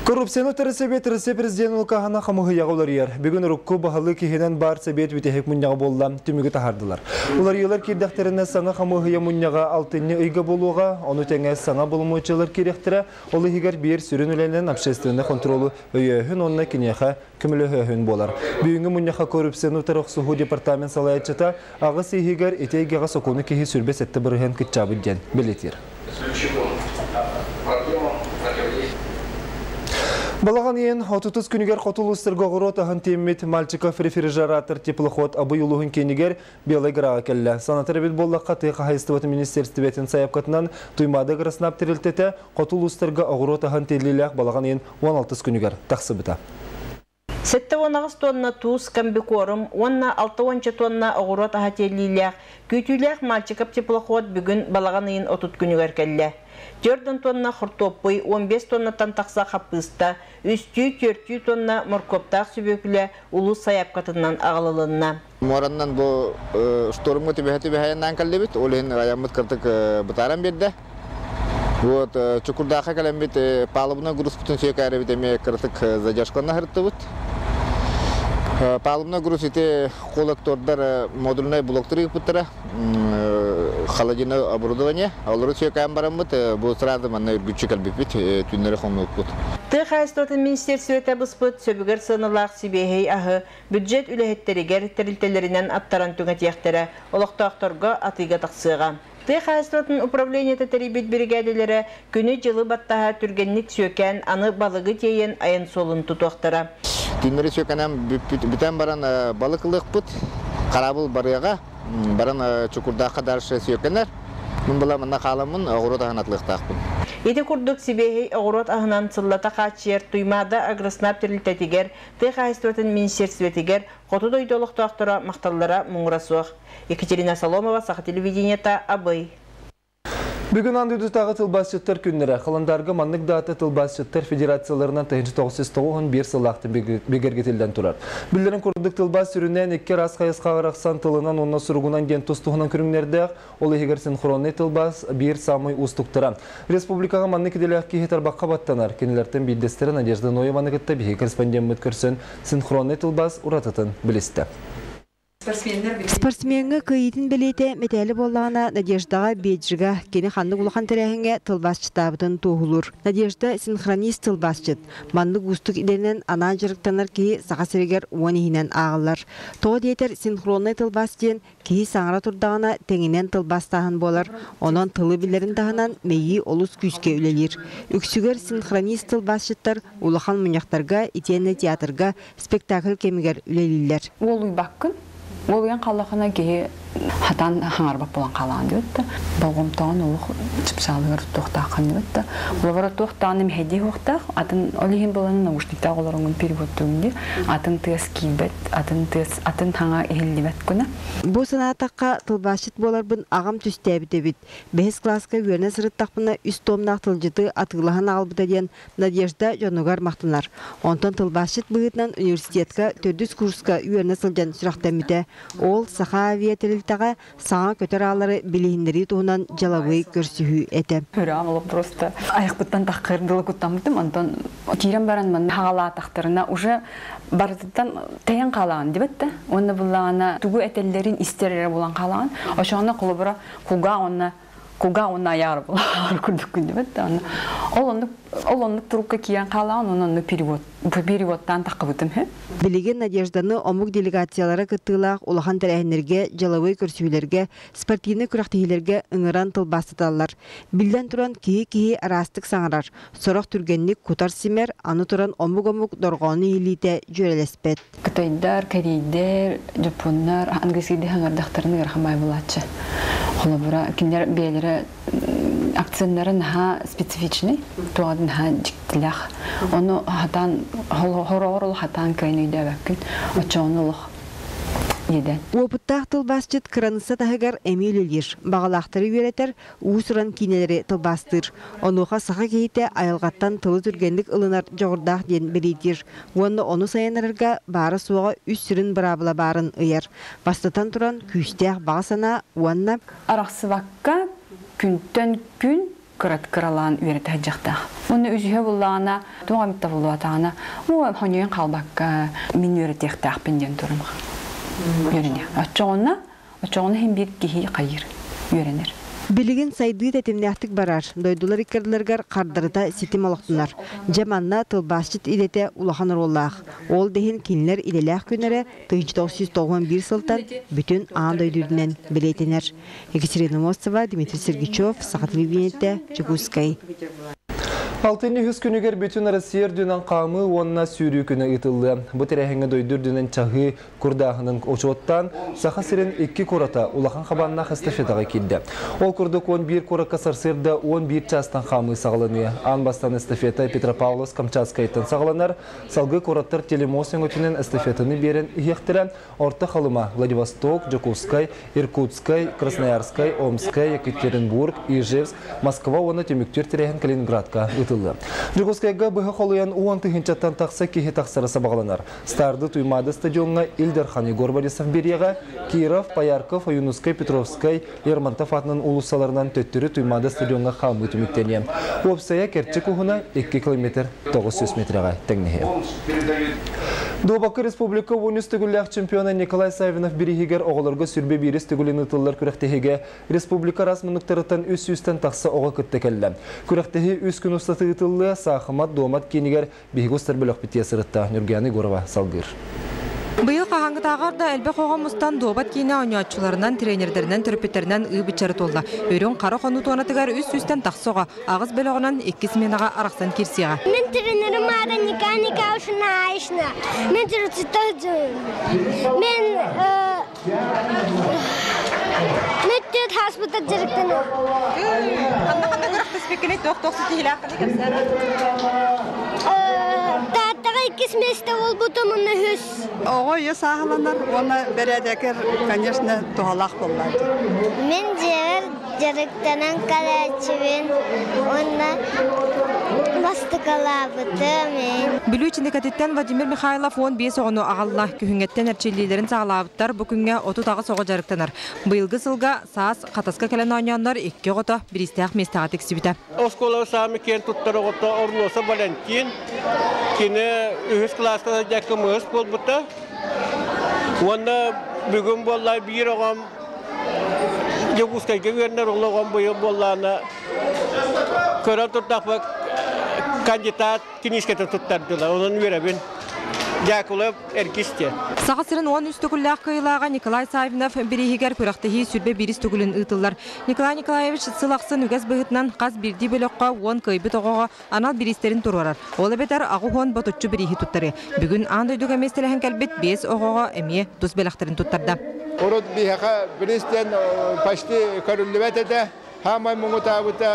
Коррупцияны тересебет президент Лукахана хамығы яғылар ер. Бүгін рукку бағалы кехенен бар себет бітехек мұнyağı болла түмігі тахардылар. Олар елер кердәқтеріне саңа хамығы мұнyağı алтынны үйгі болуға, оны тәңе саңа болмойчылар керектірі, олы егер бір сүрін өләнен общественный контролы өйөхін онына кенеға күмілі өйөхін болар. Бүгінгі мұнyağı коррупцияны терексуғы департамент салайчыта, ағыз егер етейгеға сокуны кехе сүрбе сәтті бірген күтчабы ден білетер. Балаған ең 30 күнігер қотылыстырға ғұрот ағын теммет мальчиков рефрижератор теплоход абы юлуғын кенігер белай ғыраға кәлі. Санатары бет боллаққа тыйқа хайыстываты министерстветін сайапқатынан туймады ғырасынап тірілтеті қотылыстырға ғұрот ағын теліліғ балаған ең 16 күнігер тақсы біта. 7-19 тонна туз комбикорум, 16 тонна огурот ахателилях, күтүлях мальчиков теплоход бүгін балаған ең 30 күнігер кәлі. 4 тонна хуртоппой, 15 тонна тантақса қапыста, 3-4 тонна моркоптақ сүбекілі улу саяпқатынан ағылылынна. Мораннан бұл штормы түбәхеті бәйіннен кәлі біт, олын ғаямыт кіртік бұтаран берді. Вот чукурдаха калембит палубна груз бүтін сүйек әрі бітеме кіртік задержканна хыртты бұт. Палубна груз ете қолактордар модульный блоктыры бұттыра, холодильное оборудование, олары сүйек әм барам бұт, бұл сразу манна үргітші кәлбіп біт, түннері қомнуыт бұт. Тыйхайстотын министерсветі бұспыт сөбігер сынылақ сибейхей ағы бюджет үләхеттерігер тәрілтелерінен аттаран түңәтияқтері олықтақтарға атыға тақсыға. Тыйхайстотын управление тәрибет бригадалары күні жылы баттаға түргенлік сөкен аны балығы тейен айын солын тұтуақтыра. Түннері сөкенем бүтен баран балықылық бұт, қарабыл барыға, баран чукурдаққа даршы сөкенер. Мен бұла мұнда қаламын оғырот ағынатлықтақ бұн. Еті күрдік сибейхей оғырот ағынан сыллата қачер, туймада агроснап тірілтетігер, Тыйхайстотын министерсветігер, қоты дойдолықтақтыра мақталлара мұңырасуақ. Екатерина Соломова, Саха телевидениета, Абай. Бүгін андыйды тағы тылбасчыттар күннері. Қаландарға маннық даты тылбасчыттар федерацияларынан 1991 бір сылақты бегергетелден тұрар. Білдерін күрдік тылбас сүрінен еккер аз қайысқа ғырақсан тылынан онна сұрғынан ген тұстығынан күріңнерді ол егер синхронный тылбас бір самый ұстықтыра. Республикаға маннық еделі кейтар баққа баттанар. Кенелерден бейдестері Надежда Ноеваны ғытта бейі корреспондент мүткірсін синхронный тылбас ұратытын білісті. Спортсменге кыйытын билете метәлі боллағына Надеждаға бейджіға кені қанды ұлыған тәрәхіңе тылбасчы табытын тоғылыр. Надежда синхронист тылбасчыт. Манды густық иденен ана жырықтанар кейі саға сәрегер уанихинен ағылар. Тоғы дейтер синхронный тылбастен кейі саңыра тұрдағына тәңінен тылбастағын болар. Онан тылы білерін тағынан мейі олыс күйске үлелер. Үксігер синхронист тылбасчыттар ұлыған мұняқтарға, итенне театрға спектакль кемігер үлелілер. Олуй баққын. Ол ең қалақына кейі хатан хаңарбақ болан қалаған дейотты. Балғымтаған олық чыпсалығыр тоқтақын дейотты. Олығыр тоқтағын емхеде оқтақ, атын олеген боланын наушниктақ оларыңын переводтығынде, атын тыз кейбет, атын хаңа ehillibet күні. Бұл санатаққа тылбашыт болар бұн ағам түстәбіті біт. 5 класқа өріне сырыттақпына үст томнақ тылжыты атығылаған албыда ден Надежда жонуғар мақтынар. Онтан тылбашыт бұғытынан университетка 4 курсқа өріне сылжан сұрақтамыды. Ол саха авиателілтаға саңа көтер алары білейіндері туғынан жалавы көрсіху әті. Көрам олық просто аяқпыттан таққырдылы күттамыдым. Онтан кейрен баран ман хағала тақтырына уже бардыдан тәйін қалаған дебетті. Оны бұлағана түгі әтелерін истерері болан қалаған. Ошағына құлы бұра құға онна аяғыр бұлағыр күрдік күн дебетті. Ол ондық тұрыққа кейен қалаған, оны переводтан таққыбытым. Білеген Надежданы омық делегациялары күттілақ олақан тәрәхінерге, жалауы көрсүйлерге, спортивны күрақтығылерге ұңыран тылбастыталар. Білден тұран кейі арастық саңырар. Сорақ түргенлік құтар семер, аны тұран омық дорғаны елейті жөрелеспет. Қытайдар, корейдер, жапондар, английскейді хаңардақтарыны ғырқамай болатшы. Қолы бұра, кендер бейлері акционнарын специфичный, туадын жіктілях. Оны хатан, хорорыл хатан көйнейді әбәккін, очауынылық еден. Опыттақ тылбасчыт кранысы тағығар әмейлілер. Бағалақтары өретер, ұсыран кейнелері тылбастыр. Онуға сақа кейті айылғаттан тылы түргендік ылынар жоғырдақ ден білетер. Оны саянарырға бары суға үссірін бірабыла барын ұяр. Бастатан тұран күйістеғ бағасана, онына арақсы баққа күнтен күн кыралан үйрәтә җакта. Уны үзүһе буллана, тугамта буллатана. Ул ханьян калбакка мин үйрәтәктә пенден турым. Үйрәнә. Ачуна һәм бир кихи кайыр. Үйрәнер. Билигин сайды тетимнәхтик барар. Дойдулар иккерләргә кардырыта ситим алыктылар. Жаманна тылбасчыт идете улахан роллах. Ол дехин кинлер илеләх күнәре 1991 сылтан бүтүн аан дойдурдунан билетенер. Екатерина Мостова, Дмитрий Сергичев, Сахат Вивенетте, Чекускай. Алтыны хүс күнігер бүтін Россия дүнен қамы онына сүйрі күні ұтылды. Бұ тәрәхіңі дойдыр дүнен чағы күрдағының очуоттан сақа сірін 2 құрата улахан қабанына эстафетаға келді. Ол күрдік 11 құраққа сарсырды 11 частан қамы сағылыны. Анбастан эстафета Петропавловск-Камчатскайтын сағыланар, салғы құраттар телемосың өтінен эстафетаны берін иектірі орта қалыма Владивосток, Жаковскай, Иркутскай, Красноярскай, Омскай, Екатеринбург, Ижевск, Москва, оны теміктер тәрәхін Калининградқа Жугускайга быһы холуян уан тыгынчаттан тақса кихи тақсараса бағаланар. Старды туймады стадионға Илдархан Егор Борисов Берияға, Киров, Паярков, Юнускай, Петровскай, Лермонтов атынан улусаларынан төттірі туймады стадионға қамы түміктене. Опсая Керчик уғына 2 км 900 метрға тәңнеге. Добақы Республика Унистігілләқ чемпионы Николай Савинов Берихигер оғылырғы сүрбе беріс түгілін ұтылар күрәқтегеге Республика расмынықтарытын үс үстен тақса оға күттекелі. Күрәқтеге үс күн ұстаты ұтылы сақымат домат кенігер бейгістер бөлік бітия сырытта. Нұргияны Горова салғыр. Быйыл қағаңғытағарда әлбе қоғам мұстан добат кейіне ойнатшыларынан, тренердерінен, түріпеттерінен ұйбытчары толды. Өрен қары қону туанатығар үс-үстен тақсоға, ағыз бөліғынан 2 сменаға арақсан керсеға. Мен тренерім ада Ника ұшына айшына. Мен түріпетті Мен төт хаспытат жүріктіні. Қанда көріқті спекелет тоқ-тоқсы тегілі кәпсәрі? Таттаға 2 месте ол бұтым ұны хүс. Оғы ес ағыланар, оны бәрәдәкер, конечно, туғалақ болады. Мен жүріктінің қалачымен оны бастықала бұтым. Бүлі içinde кәтеттен Владимир Михайлов 15 оғыны ағалла күйінгеттен әрчелейлерін сағалабыттар бүкінге 30 тағы соғы жарықтанар. Бұйылғы сылға саас қатасқа кәлін ойнанлар 2 ғота бірістәқ местаға тексібіті. Оскола сами кен туттары ғота Орлоса Валентин, кені үхіс класқа жәкі мұғыз бол бұта. Онда бүгін боллай бір оғам Жогускайға вернер оғам бұйыл болланы көрі тұртақпа кандидат кенешкеті тұттардылар. Оның веребін Дякулев эркисте. Сағасырын 10 үсті күлләқ қиылаға Николай Савинов бірігер көріқтігі сүрбе беріс түгілін ұтылар. Николай Николаевич сылақсын үгәз бұғытынан қаз бірді бөліққа 10 көйбі тоғыға анал берістерін тұрарар. Ол әбетер ағы 10 бұтытчы бірігі тұттары. Бүгін андойдық әместеліғін кәлбет 5 оғыға әме дұс бөліқтерін тұттарды. Ород бияқа бірістен пашты көрілі Хамай мұңытабыта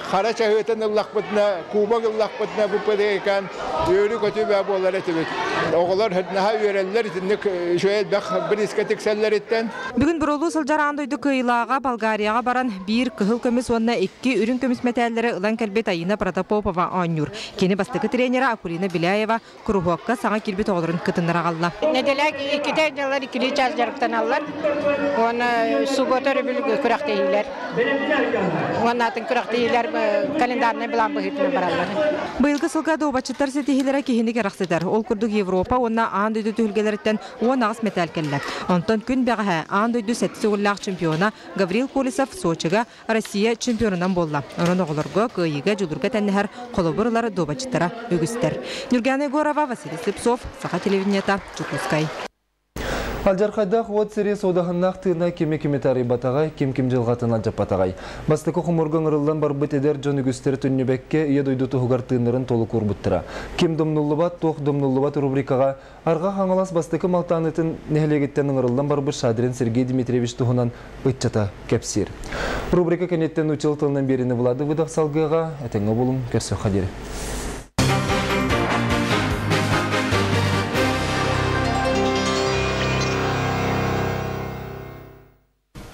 қара чағытын ұллақпытына, кубақ ұллақпытына бұппыды екен, үйрі көті бәбі олар әтібет. Оғылар хүдінаға үйрелілер, үтіндік шөйел бәқ бір искетік сәллер еттен. Бүгін бір олу сылжар андойды кыйлаға, Болгарияға баран бір кығыл көміс онына 2 үрін көміс мәтәлері ұлан кәлбет Айына Протопопова Анюр. Кені бастықы тренері Акулина Беляева Күрухуаққа саңа келбет оғылырын күтіндір ағалла. Неделек 2 тәйділер, 2 час жарықтан алылар. Оны субботары бүлігі күрақтейілер. Оннатын күрақтейілер календарны білан бұғытыны баралары. Бұйылғы сылға добатчыттар сетихилері кехінік әрақсыдар. Ол күрдік Европа, онна андойды түхілгелеріттен 10 ағыз метал келді. Онтан күн бәғі андойды сәтісі ұллақ чемпиона Гаврил Колесов Сочыға Россия чемпионынан болды. Оның оғылырғы, көйігі, жүлдіргі тәннігер қолыбырылары добатчыттара өгістер. Нұргияны Горова, Василий Слепцов, Сақа телевидениета, Чукускай. Алжарқайдақ от сирес одағыннақ тыына кеме-кеме тарибатағай, кем-кем жылғатын алжапатағай. Бастықы құмырғын ұрылдан бар бітедер жон үгістері түннебекке ие дойды тұғығар тыынырын толы көрбіттіра. Кем домнуллыбат, тоқ домнуллыбат рубрикаға арға қаңалас бастықы малтанытын нәхілегеттен ұрылдан бар бір Шадрин Сергей Дмитриевич тұғынан бұтчата кәпсер. Рубрика кәнеттен үчіл тылынан беріні бұлады бұдақ салғыға, әтеңі болым көрсі қадері.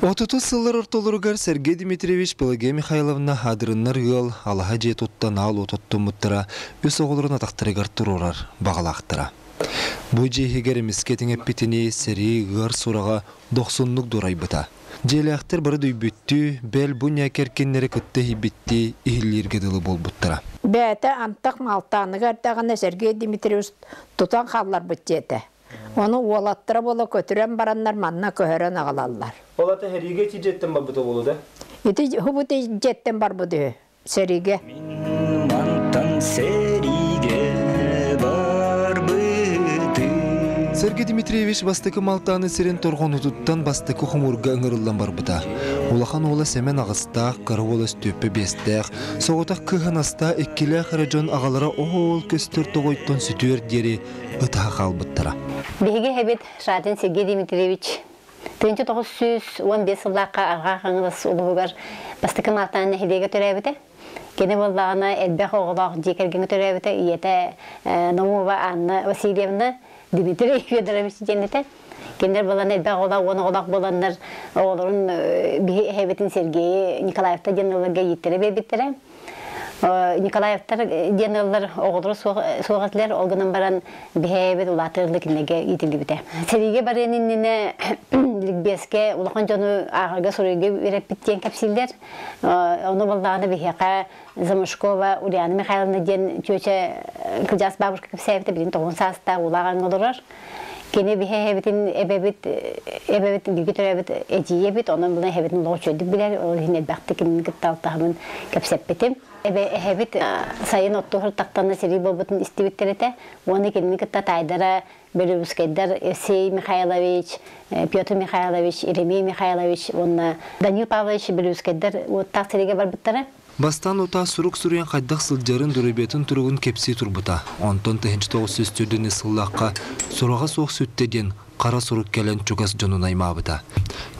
Отуту сыллар ортолыргар Сергей Дмитриевич Пелагея Михайловна адырыннар ғыл алаға жет оттан ал ототту мұттыра өс оғылырын атақтырыгар тұрурар бағалақтыра. Бұ жейхегер мискетің әппетіне сәрей ғыр сұраға 90-лық дұрай бұта. Желяқтар бары дөйбүттү, бәл бұня кәркенлері күтті хибітті ихиллерге дылы болбуттара. Бәті антақ малтаны ғардағына Сергей Дмитриевич тұтан қалар бүттеті. Оны олаттыра болы көтірен бараннар манна көхерен ағалалар. Олаты хәриге тижеттен бар бұты болу да? Хубыты жеттен бар бұды, Сериге. Сергей Дмитриевич бастықы малтаны сирен торғын ұтыттан бастықы құмырға ұңырылдан бар бұта. Олахан ола сәмен ағыстақ, қары ола сtöпі бестәқ, соғытақ кыған аста еккелі қырыжон ағалара оғыл көстір тоғойттон сүтер дері ұтаға қалбыттара. Беге әбет Шадин Сергей Дмитриевич 1915 жылдаққа аға қаңылыс ұлығығар бастықы малтаны хедеге төрәбіті. Кені болдағына әлбәқ оғылақ жекергені төрәбіті. Иеті Номова Анна Васильевна Дмитрий Федорович жеңдеті. Кендер болан әлбәқ оғылақ, оны оғылақ боландар оғылырын әбетін Сергей Николаевта женыларға еттері бәбеттері. Николаевтар денеллар оғылыр соғатылар олғынан баран бәйбет ұлатырлы кінеге етілді біте. Сереге барынынына ликбеске ұлақан жону ағырға сұрыға вереп біттен кәпсілдер. Оны болдағаны бәйеқа Замышкова, Ульяна Михайловна ден чөче кілжас бабушка кәпсәйбіті бірін тоғын саста ұлаған олырар. Кені бәйбетін әбәбет білгі түрәбет әжие бет, оның бұлан әбетін лоғы чөдік білер, ол хіне бәқті кімін күтталтағымын кәпсәп бетім. Әбет сайын оттуғыр тақтаны сері болбытын істебеттереті, оны кені күтті тайдара Белюскайдар Евсей Михайлович, Петр Михайлович, Иремей Михайлович, оны Данил Павлович Белюскайдар тақ сереге бар бұттары. Бастан ота сурук суруян қайдақ сылджарын дүребетін тұрығын кепси тұрбыта. Онтон тәхінші тоғы сөстірдіні сыллаққа сұраға соқ сүттеден қара сурук кәлін чугас жонун аймабыта.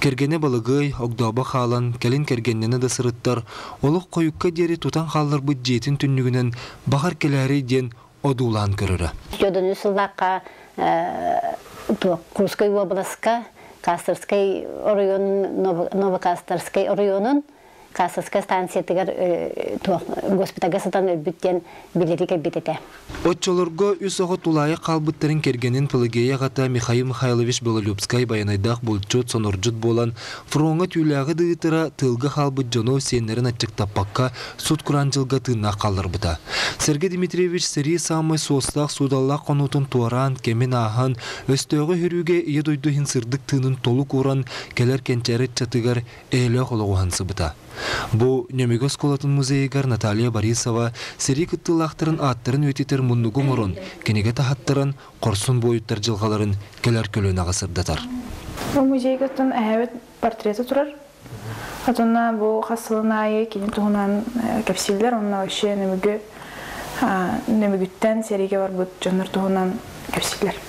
Кергене балығый, оғдауба қалан, кәлін кергеннені да сырыттар, олық қойыққа дері тұтан қалар бұд жетін түннігінен бағар келәрі ден одулан көрірі. Жодыны сыллаққа Курской областқа, Кастырской районын, Новокастырской районын, Касырская станция тегер госпитальга сатан өлбүттен билери кәббетете. Отчолорго үс оғы тулайы қалбыттарын кергенін пылыгея ғата Михаил Михайлович Белолюбскай баянайдақ бұлчот соноржыт болан фронға түйләғы дыйтыра тылғы қалбыт жону сенерін атчықтаппаққа суд құран жылға тыынна қалыр бұта. Сергей Дмитриевич сері самай сослақ судаллақ қонутын туаран, кемен ахан, өстөгі хүріге ие дойдуын сырдық тыынын толы құран келер кенчәрі чатығар әйлі қолуғансы бұта. Бу Немегос Колатын музейгар Наталья Борисова сері кыттылақтырын аттырын өтетер мұннуғы мұрын, кенеге тахаттырын, қорсын бойыттар жылғаларын келер көлін ағысырдатар. Музейгаттан әйбет портреті тұрар. Атына бұл қасылын айы кені тұғынан кәпсілдер, онына өше немегіттен сереге бар бұд жаныр тұғынан кәпсілдер.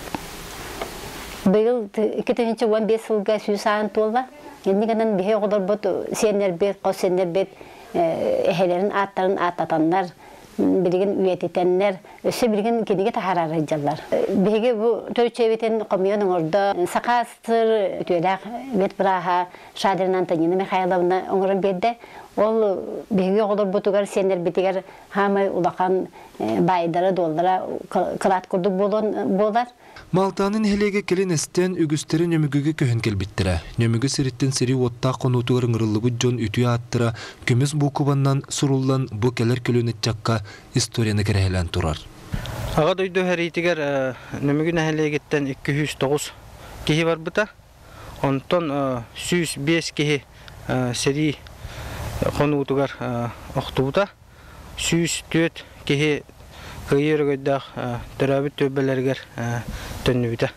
Бұл 2015 жылға сүйсаған толла. Ендігінен бігі қолар бұд сенер бет, қос сенер бет, әхелерін аттарын аттатанлар, білген үйететенлер, өсі білген кенеге тахарары жаллар. Бігі бұл төрчебетін қомионың орда сақастыр өтеләқ бет бұраға Шадирин Антонина Михайловна оңырын берді. Ол бігі қолар бұтығар сенер бетігер хамай ұлақан байдары долдара қылат күрді болар. Малтанын хелеге келен әстен үгістері нөмігіге көхін келбіттірі. Нөмігі сіріттен сірі оттақ қонутығыр ыңырылығы жон үтіе аттыра, көміз бұл күбаннан сұрулан бұл кәлер көліні чаққа историяны кәрәхелен тұрар. Аға дойды әрейтігер нөмігі нәхелегеттен 209 кехи бар бұта. Онтон 105 кехи сірі қонутығыр оқты бұта. 104 кехи Кыйыргыдах төрәбіт төбелергер төннүбіті.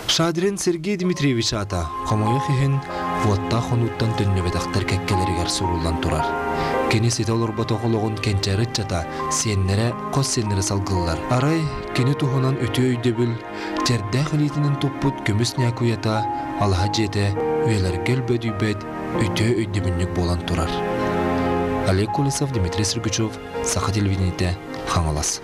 Шадирин Сергей Дмитриевич ата, қомойы хихин вотта қонуттан төннүбедақтар кәккелерігер сұрулан тұрар. Кені сеталыр батоқылығын кенчәрі чата, сеннері, қос сеннері салғылар. Арай, кені тұхынан өте өйдебіл, жердәқ үлетінің тұппыт көміс нәкуята, алға жеті, өйлергел бөдүйбет, өте өйдебіннік болан тұрар. Олег Колесов, Дмитрий Сергучев, Саха телевидениеде Хаңалас.